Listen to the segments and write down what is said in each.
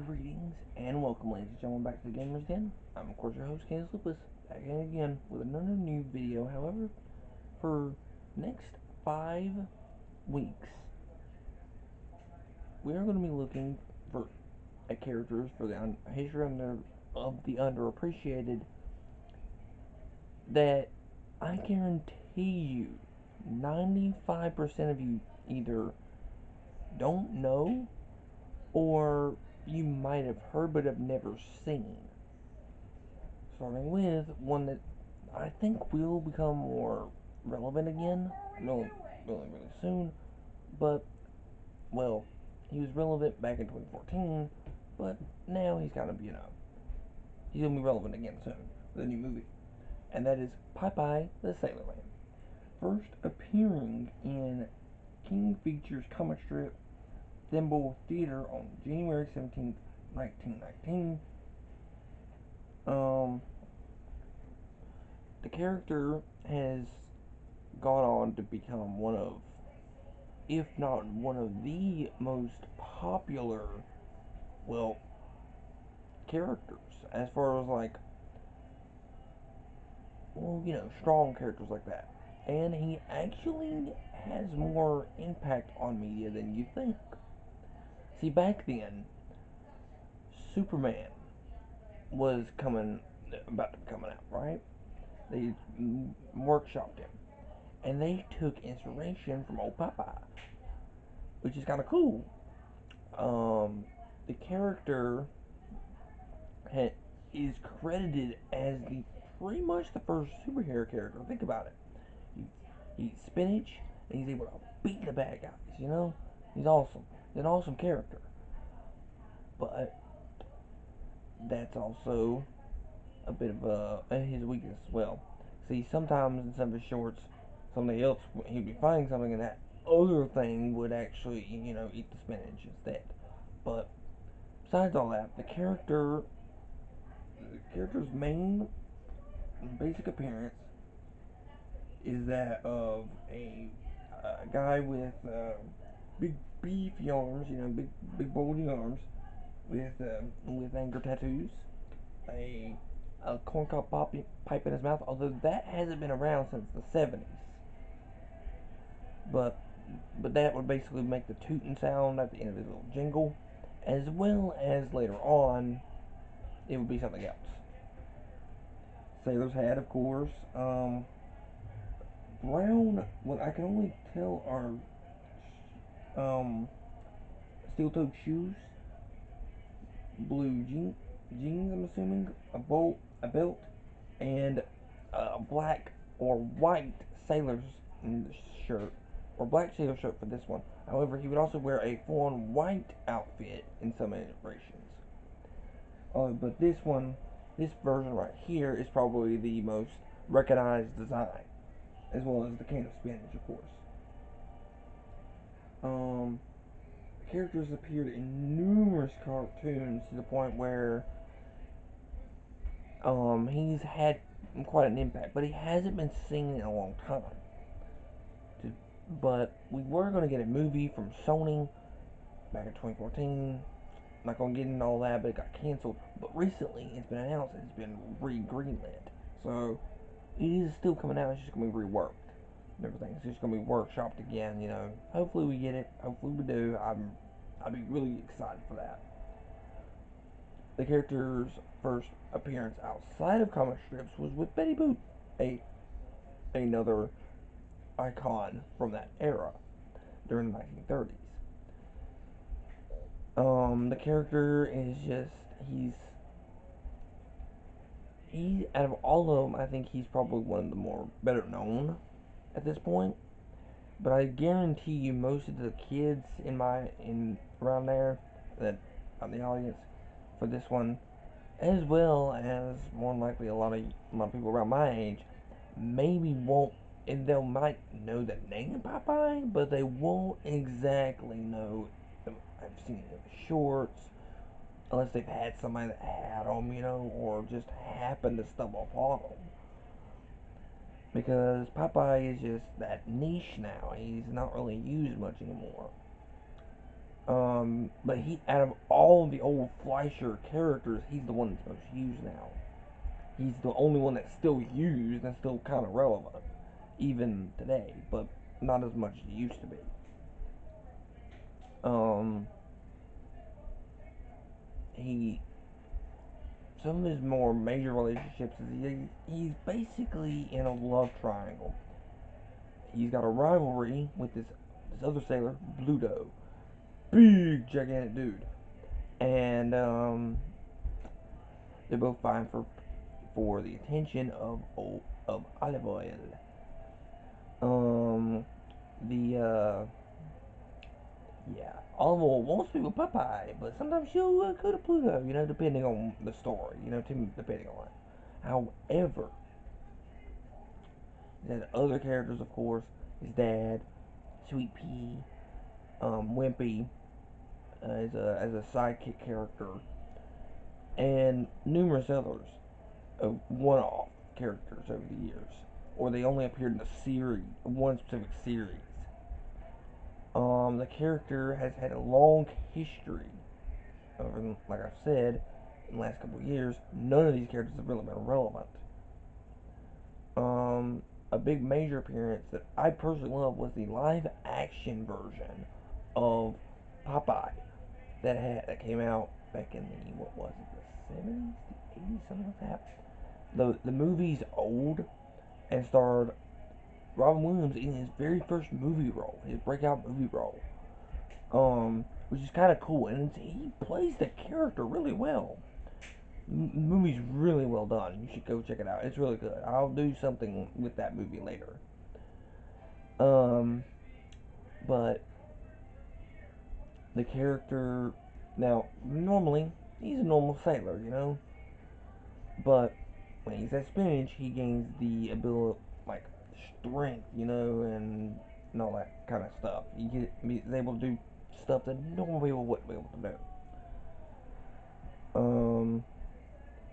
Greetings and welcome, ladies and gentlemen, back to the Gamers Den. I'm, of course, your host, Candace Lupus, back again with another new video. However, for next 5 weeks, we are going to be looking for at characters for the history of the underappreciated that I guarantee you 95% of you either don't know or you might have heard but have never seen. Starting with one that I think will become more relevant again, really soon. But, well, he was relevant back in 2014, but now he's kind of, he's going to be relevant again soon with a new movie. And that is Popeye the Sailor Man. First appearing in King Features comic strip Thimble Theater on January 17th, 1919. The character has gone on to become one of, if not one of the most popular, well, characters as far as strong characters like that. And he actually has more impact on media than you think. See, back then, Superman was about to be coming out, right? They workshopped him, and they took inspiration from old Popeye, which is kind of cool. The character is credited as the pretty much the first superhero character. Think about it. He eats spinach and he's able to beat the bad guys. He's awesome. He's an awesome character, but that's also a bit of his weakness as well. See, sometimes in some of his shorts, something else he'd be fighting something, and that other thing would actually eat the spinach instead. But besides all that, the character's main basic appearance is that of a guy with big beefy arms, big bulging arms, with anger tattoos, a corncob pipe in his mouth. Although that hasn't been around since the 70s, but that would basically make the tooting sound at the end of his little jingle, as well as later on, it would be something else. Sailor's hat, of course. Brown, what I can only tell are um, steel-toed shoes, blue jeans, I'm assuming, a belt, and a black or white sailor's shirt, or black sailor shirt for this one. However, he would also wear a full-on white outfit in some iterations. But this version right here is probably the most recognized design, as well as the can of spinach, of course. Um, the characters appeared in numerous cartoons to the point where he's had quite an impact, but he hasn't been seen in a long time. But we were going to get a movie from Sony back in 2014. Not going to get into all that, but it got canceled. But recently, it's been announced that it's been re-greenlit. So, it is still coming out, it's just going to be reworked. Everything's just going to be workshopped again. Hopefully we get it. Hopefully we do. I'd be really excited for that. The character's first appearance outside of comic strips was with Betty Boop, another icon from that era during the 1930s. The character is just he out of all of them, I think he's probably one of the more better known at this point. But I guarantee you, most of the kids in around there that on the audience for this one, as well as more than likely a lot of people around my age, maybe won't, and they might know the name Popeye, but they won't exactly know. I've seen the shorts, unless they've had somebody that had them, or just happened to stumble upon them. Because Popeye is just that niche now. He's not really used much anymore. But he, out of all the old Fleischer characters, he's the one that's most used now. He's the only one that's still used and still kind of relevant, even today, but not as much as he used to be. Um, he some of his more major relationships is he's basically in a love triangle. He's got a rivalry with this other sailor, Bluto, big gigantic dude, and they're both vying for the attention of Olive Oil. Um, the Yeah, Olive Oil wants to be with Popeye, but sometimes she'll go to Pluto, depending on the story, depending on it. However, then other characters, of course, his dad, Sweet Pea, Wimpy, as a sidekick character, and numerous others of one-off characters over the years, or they only appeared in a series, one specific series. The character has had a long history. Like I've said, in the last couple of years, none of these characters have really been relevant. Um, a big major appearance that I personally love was the live action version of Popeye that came out back in the, what was it, the 70s, the 80s, something like that. The movie's old and starred Robin Williams in his very first movie role, his breakout movie role. Which is kind of cool, and he plays the character really well. The movie's really well done. You should go check it out. It's really good. I'll do something with that movie later. Um, but the character now normally he's a normal sailor. But when he's at spinach, he gains the ability like strength, and all that kind of stuff. He's able to do stuff that normal people wouldn't be able to do.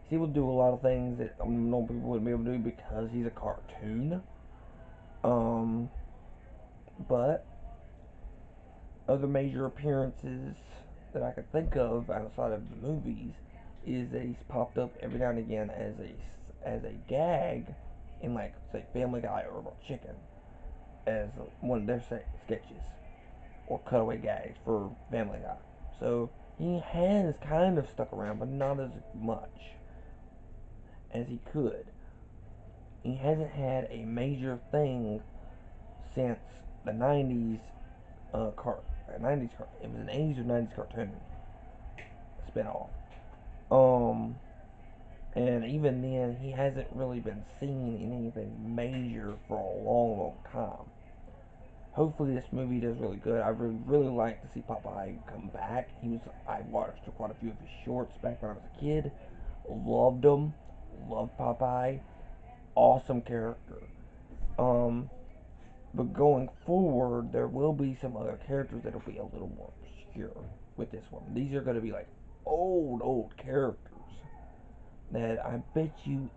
He's able to do a lot of things that normal people wouldn't be able to do because he's a cartoon. Um, but other major appearances that I could think of outside of the movies is that he's popped up every now and again as a gag in, like, say, Family Guy or Robot Chicken as one of their sketches or cutaway gags for Family Guy. So he has kind of stuck around, but not as much as he could. He hasn't had a major thing since the 90s it was an 80s or 90s cartoon spinoff. Um, and even then, he hasn't really been seen in anything major for a long, long time. Hopefully, this movie does really good. I would really like to see Popeye come back. I watched quite a few of his shorts back when I was a kid. Loved him. Loved Popeye. Awesome character. Um, but going forward, there will be some other characters that'll be a little more obscure with this one. These are going to be like old characters that I bet you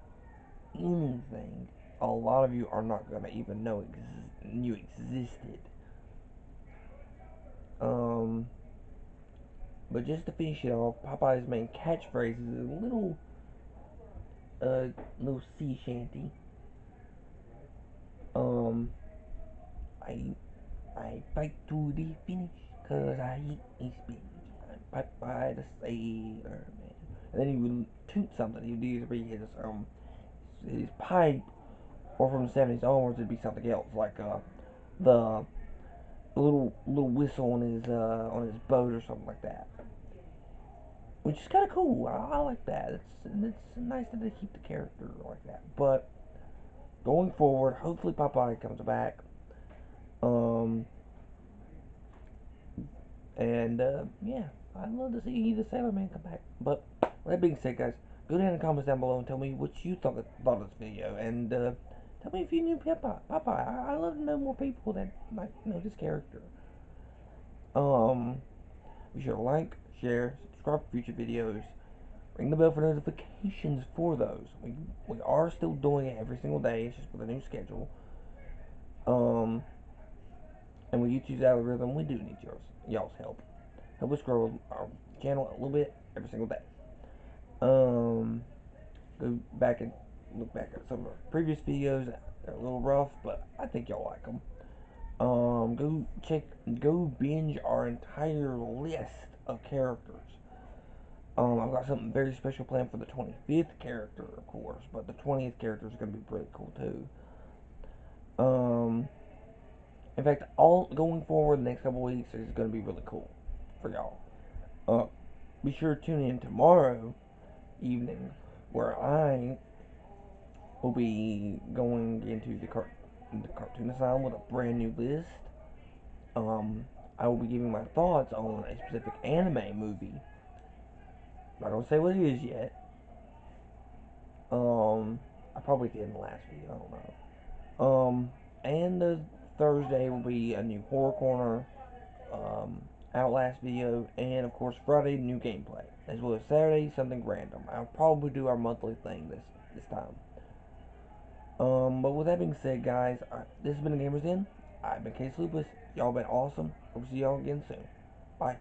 anything, a lot of you are not going to even know you existed. Um, but just to finish it off, Popeye's main catchphrase is a uh, little sea shanty. Um, I I fight to the finish, 'cause I eat a spinach. I'm Popeye the Sailor Man. And then he would toot something. He would either be his pipe, or from the 70s onwards, it'd be something else, like the little whistle on his boat or something like that. Which is kind of cool. I like that. It's nice that they keep the character like that. But going forward, hopefully Popeye comes back. Um, And yeah, I'd love to see the Sailor Man come back. But with that being said, guys, go down in the comments down below and tell me what you thought of this video, and tell me if you knew Popeye. I love to know more people that might know this character. Um, be sure to like, share, subscribe for future videos. Ring the bell for notifications for those. We are still doing it every single day. It's just with a new schedule. Um, and with YouTube's algorithm, we do need y'all's help. help us grow our channel a little bit every single day. Um, Go back and look back at some of our previous videos. They're a little rough, but I think y'all like them. Go binge our entire list of characters. I've got something very special planned for the 25th character, of course, but the 20th character is going to be pretty cool too. Um, in fact, all going forward the next couple weeks is going to be really cool for y'all. Uh, be sure to tune in tomorrow evening where I will be going into the cartoon asylum with a brand new list. I will be giving my thoughts on a specific anime movie. I'm not gonna say what it is yet. I probably did in the last video. I don't know. And the Thursday will be a new horror corner, Outlast video, and of course Friday new gameplay. As well as Saturday something random. I'll probably do our monthly thing this time. But with that being said, guys, this has been the Gamers Den. I've been Case Lupus. Y'all been awesome. Hope to see y'all again soon. Bye.